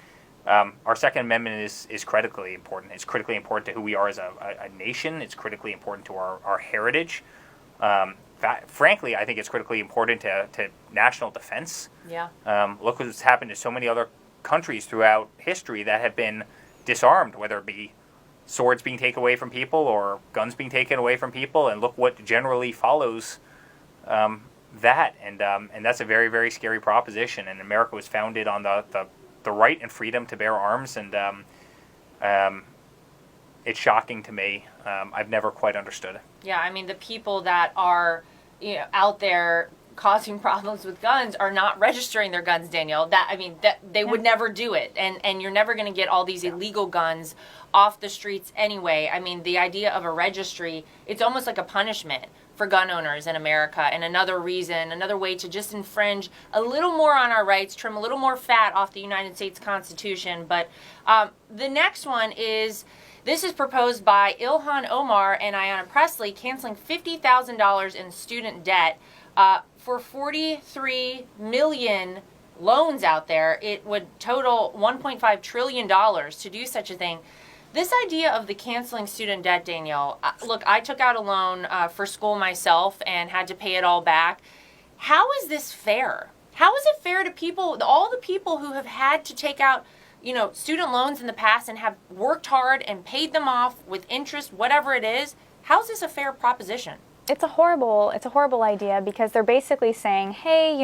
our Second Amendment is critically important. It's critically important to who we are as a nation. It's critically important to our heritage. Frankly, I think it's critically important to national defense. Yeah. Look what's happened to so many other countries throughout history that have been disarmed, whether it be swords being taken away from people or guns being taken away from people, and look what generally follows that. And that's a very, very scary proposition. And America was founded on the right and freedom to bear arms, and it's shocking to me. I've never quite understood it. Yeah, I mean, the people that are out there causing problems with guns are not registering their guns, Danielle. That they would never do it, and you're never going to get all these illegal guns off the streets anyway. I mean, the idea of a registry, it's almost like a punishment for gun owners in America, and another way to just infringe a little more on our rights, trim a little more fat off the United States Constitution. But the next one is, this is proposed by Ilhan Omar and Ayanna Pressley, canceling $50,000 in student debt. For 43 million loans out there, it would total $1.5 trillion to do such a thing. This idea of the canceling student debt, Danielle, look, I took out a loan for school myself and had to pay it all back. How is this fair? How is it fair to people, all the people who have had to take out student loans in the past and have worked hard and paid them off with interest, whatever it is? How is this a fair proposition? It's a horrible idea, because they're basically saying, hey,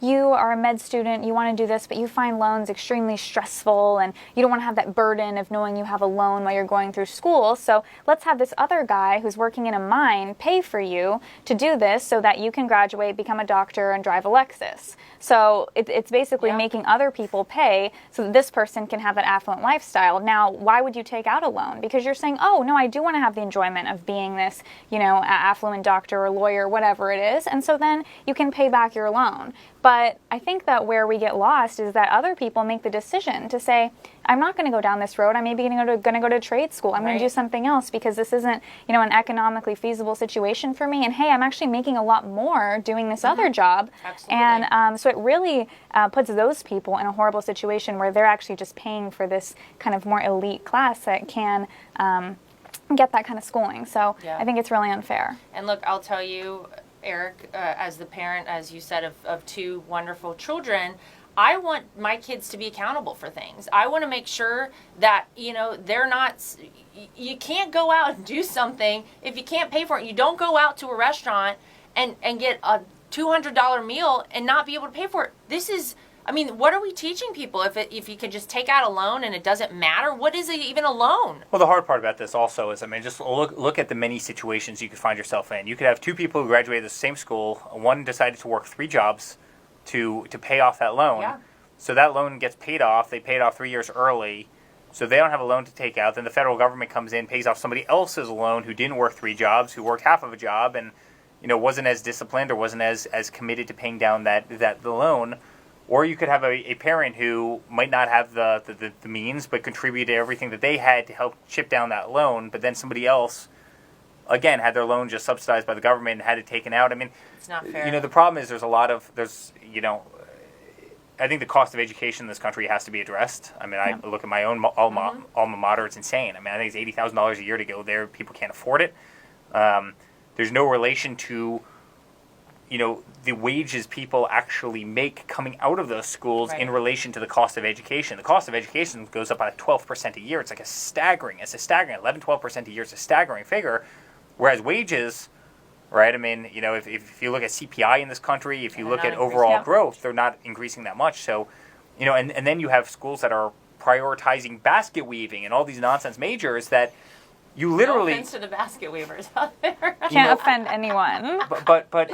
you are a med student, you want to do this, but you find loans extremely stressful and you don't want to have that burden of knowing you have a loan while you're going through school. So let's have this other guy who's working in a mine pay for you to do this so that you can graduate, become a doctor, and drive a Lexus. So it's basically making other people pay so that this person can have that affluent lifestyle. Now, why would you take out a loan? Because you're saying, oh, no, I do want to have the enjoyment of being this, affluent doctor or lawyer, whatever it is, and so then you can pay back your loan. But I think that where we get lost is that other people make the decision to say, I'm not going to go down this road. I'm maybe going to go to trade school. I'm going to do something else because this isn't, an economically feasible situation for me. And hey, I'm actually making a lot more doing this other job. Absolutely. And so it really puts those people in a horrible situation where they're actually just paying for this kind of more elite class that can get that kind of schooling. So I think it's really unfair. And look, I'll tell you, Eric, as the parent, as you said, of two wonderful children, I want my kids to be accountable for things. I want to make sure that, they're not, you can't go out and do something if you can't pay for it. You don't go out to a restaurant and get a $200 meal and not be able to pay for it. This is, what are we teaching people? If you could just take out a loan and it doesn't matter, what is even a loan? Well, the hard part about this also is, just look at the many situations you could find yourself in. You could have two people who graduated the same school. One decided to work 3 jobs to pay off that loan. Yeah. So that loan gets paid off. They paid off 3 years early. So they don't have a loan to take out. Then the federal government comes in, pays off somebody else's loan who didn't work 3 jobs, who worked half of a job and wasn't as disciplined or wasn't as committed to paying down the loan. Or you could have a parent who might not have the means but contributed everything that they had to help chip down that loan, but then somebody else, again, had their loan just subsidized by the government and had it taken out. It's not fair. The problem is I think the cost of education in this country has to be addressed. I look at my own alma mater, it's insane. I think it's $80,000 a year to go there. People can't afford it. There's no relation to the wages people actually make coming out of those schools Right. in relation to the cost of education. The cost of education goes up by 12% a year. It's like a staggering 11, 12% a year is a staggering figure. Whereas wages, right? I mean, if you look at CPI in this country, if you They're look not at overall increasing. growth, they're not increasing that much. So, and then you have schools that are prioritizing basket weaving and all these nonsense majors that you literally. No offense to the basket weavers out there. Can't offend anyone. but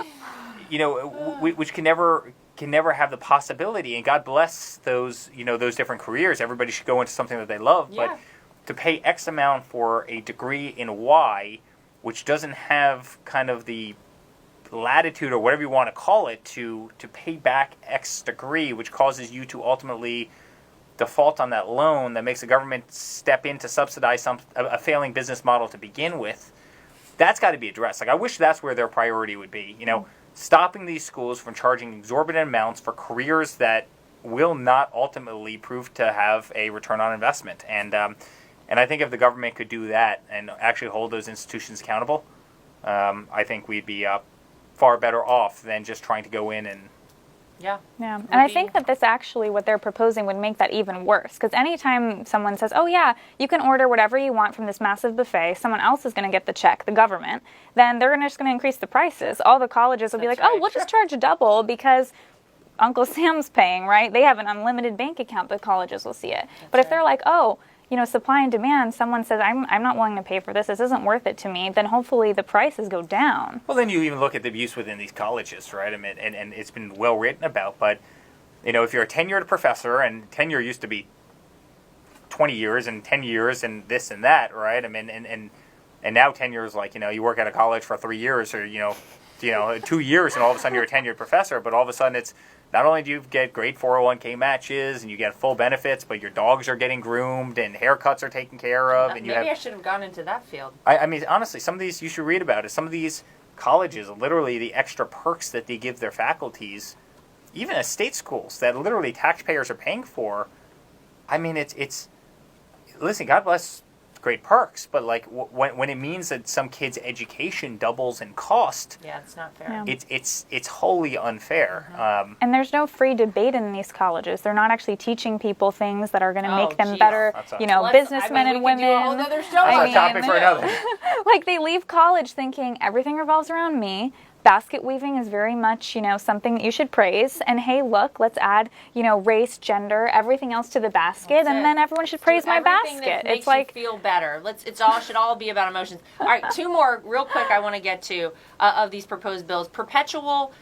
which can never have the possibility, and God bless those those different careers. Everybody should go into something that they love, Yeah. but to pay X amount for a degree in Y, which doesn't have kind of the latitude or whatever you want to call it to pay back X degree, which causes you to ultimately default on that loan, that makes the government step in to subsidize a failing business model to begin with. That's got to be addressed. Like, I wish that's where their priority would be. Stopping these schools from charging exorbitant amounts for careers that will not ultimately prove to have a return on investment. And I think if the government could do that and actually hold those institutions accountable, I think we'd be far better off than just trying to go in and. Yeah. Yeah, and I think that this actually, what they're proposing would make that even worse. Because anytime someone says, oh yeah, you can order whatever you want from this massive buffet, someone else is going to get the check, the government, then they're just going to increase the prices. All the colleges will be like, That's oh, right. we'll just charge double because Uncle Sam's paying, right? They have an unlimited bank account, the colleges will see it. But if they're like, oh, supply and demand, someone says, I'm not willing to pay for this isn't worth it to me, then hopefully the prices go down. Well, then you even look at the abuse within these colleges, right? I mean, and it's been well written about, but, if you're a tenured professor, and tenure used to be 20 years and 10 years and this and that, right? I mean, and now tenure is like, you work at a college for 3 years or, 2 years and all of a sudden you're a tenured professor, but all of a sudden it's, not only do you get great 401k matches and you get full benefits, but your dogs are getting groomed and haircuts are taken care of. And Maybe I should have gone into that field. I mean, honestly, some of these you should read about it. Some of these colleges, literally the extra perks that they give their faculties, even at state schools that literally taxpayers are paying for. I mean, it's listen, God bless great perks, but like when it means that some kid's education doubles in cost, Yeah, it's not fair. Yeah. it's wholly unfair. And there's no free debate in these colleges. They're not actually teaching people things that are going to make them geez. better, That's a- businessmen and we could women. do a whole nother show I on That's a mean, topic for another. Like they leave college thinking everything revolves around me. Basket weaving is very much, something that you should praise. And hey, look, let's add, race, gender, everything else to the basket, That's and it. then everyone should praise Do my everything basket. That makes It's like you feel better. Should all be about emotions. All right, two more real quick. I want to get to of these proposed bills: perpetual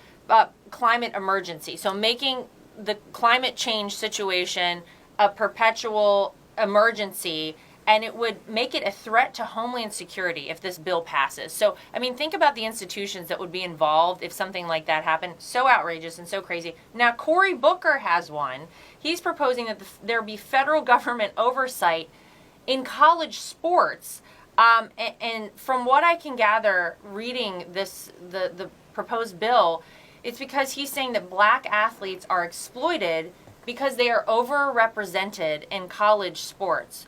climate emergency. So making the climate change situation a perpetual emergency. And it would make it a threat to homeland security if this bill passes. So, I mean, think about the institutions that would be involved if something like that happened. So outrageous and so crazy. Now, Cory Booker has one. He's proposing that there be federal government oversight in college sports. And from what I can gather, reading the proposed bill, it's because he's saying that black athletes are exploited because they are overrepresented in college sports.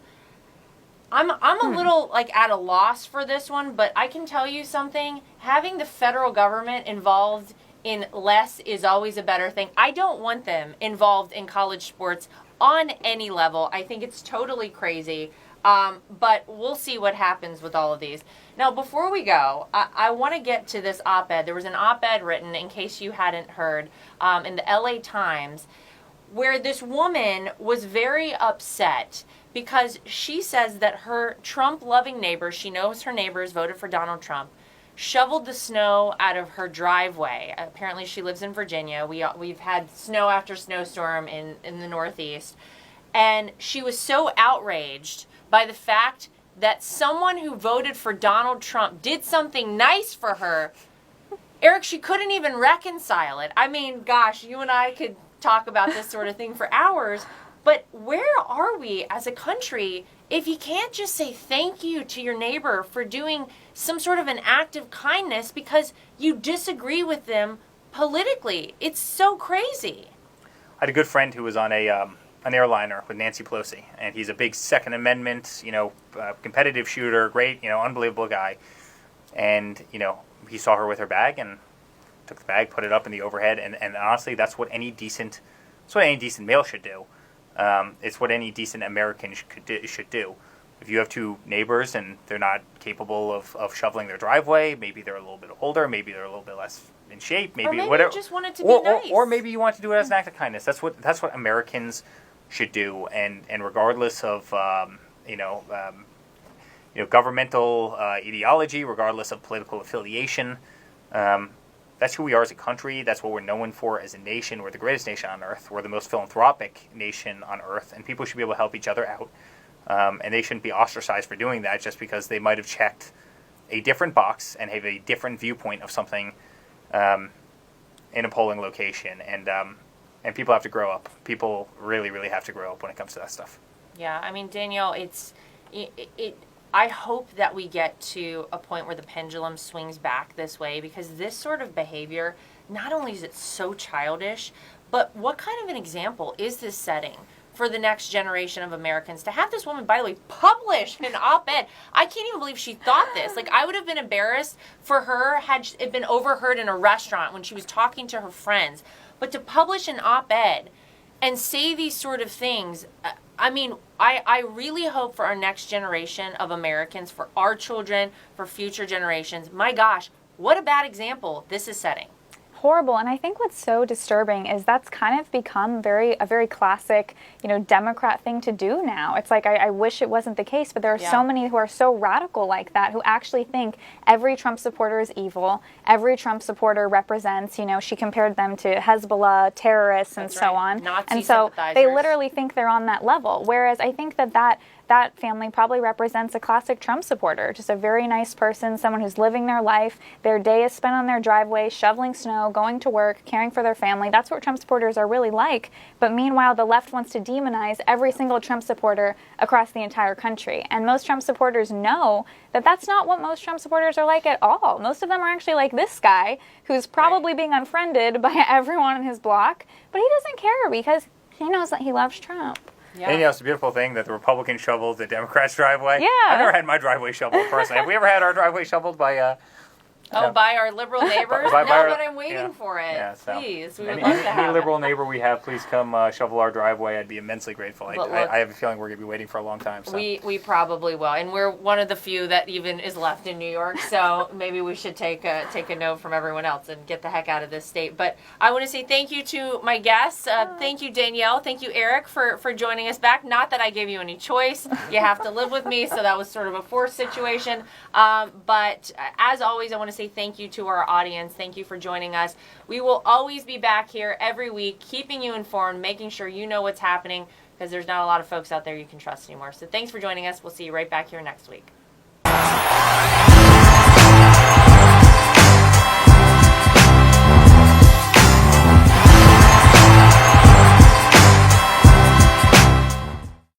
I'm a little at a loss for this one, but I can tell you something. Having the federal government involved in less is always a better thing. I don't want them involved in college sports on any level. I think it's totally crazy. But we'll see what happens with all of these. Now, before we go, I want to get to this op-ed. There was an op-ed written, in case you hadn't heard, in the LA Times, where this woman was very upset because she says that her Trump-loving neighbors, she knows her neighbors voted for Donald Trump, shoveled the snow out of her driveway. Apparently she lives in Virginia. We've had snow after snowstorm in the Northeast. And she was so outraged by the fact that someone who voted for Donald Trump did something nice for her. Eric, she couldn't even reconcile it. I mean, gosh, you and I could talk about this sort of thing for hours. But where are we as a country if you can't just say thank you to your neighbor for doing some sort of an act of kindness because you disagree with them politically? It's so crazy. I had a good friend who was on an airliner with Nancy Pelosi, and he's a big Second Amendment, competitive shooter, great, unbelievable guy. And, he saw her with her bag and took the bag, put it up in the overhead, and honestly, that's what any decent male should do. It's what any decent American should do. If you have two neighbors and they're not capable of shoveling their driveway, maybe they're a little bit older, maybe they're a little bit less in shape, maybe whatever. You just want it to be nice. Or maybe you want to do it as an act of kindness. That's what Americans should do, and regardless of governmental ideology, regardless of political affiliation, that's who we are as a country. That's what we're known for as a nation. We're the greatest nation on earth. We're the most philanthropic nation on earth, and people should be able to help each other out. And they shouldn't be ostracized for doing that just because they might have checked a different box and have a different viewpoint of something in a polling location. And people have to grow up. People really, really have to grow up when it comes to that stuff. Yeah, I mean, Danielle, I hope that we get to a point where the pendulum swings back this way, because this sort of behavior, not only is it so childish, but what kind of an example is this setting for the next generation of Americans? To have this woman, by the way, publish an op-ed. I can't even believe she thought this. Like, I would have been embarrassed for her had it been overheard in a restaurant when she was talking to her friends. But to publish an op-ed and say these sort of things, I mean, I really hope for our next generation of Americans, for our children, for future generations. My gosh, what a bad example this is setting. Horrible. And I think what's so disturbing is that's kind of become a very classic, Democrat thing to do now. It's like, I wish it wasn't the case, but there are so many who are so radical like that, who actually think every Trump supporter is evil. Every Trump supporter represents, she compared them to Hezbollah, terrorists, and so on. Nazi and so sympathizers. They literally think they're on that level. Whereas I think that family probably represents a classic Trump supporter, just a very nice person, someone who's living their life. Their day is spent on their driveway, shoveling snow, going to work, caring for their family. That's what Trump supporters are really like. But meanwhile, the left wants to demonize every single Trump supporter across the entire country. And most Trump supporters know that that's not what most Trump supporters are like at all. Most of them are actually like this guy, who's probably being unfriended by everyone in his block, but he doesn't care because he knows that he loves Trump. Yeah. And it's a beautiful thing that the Republicans shoveled the Democrats' driveway. Yeah. I've never had my driveway shoveled personally. Have we ever had our driveway shoveled by by our liberal neighbors? By No, our- but I'm waiting for it. Yeah, so Please, we would any, love to have any it. liberal neighbor we have, please come shovel our driveway. I'd be immensely grateful. But look, I have a feeling we're going to be waiting for a long time. So. We probably will, and we're one of the few that even is left in New York. So maybe we should take a note from everyone else and get the heck out of this state. But I want to say thank you to my guests. Thank you, Danielle. Thank you, Eric, for joining us back. Not that I gave you any choice. You have to live with me, so that was sort of a forced situation. But as always, I want to say thank you to our audience. Thank you for joining us. We will always be back here every week, keeping you informed, making sure you know what's happening, because there's not a lot of folks out there you can trust anymore. So thanks for joining us. We'll see you right back here next week.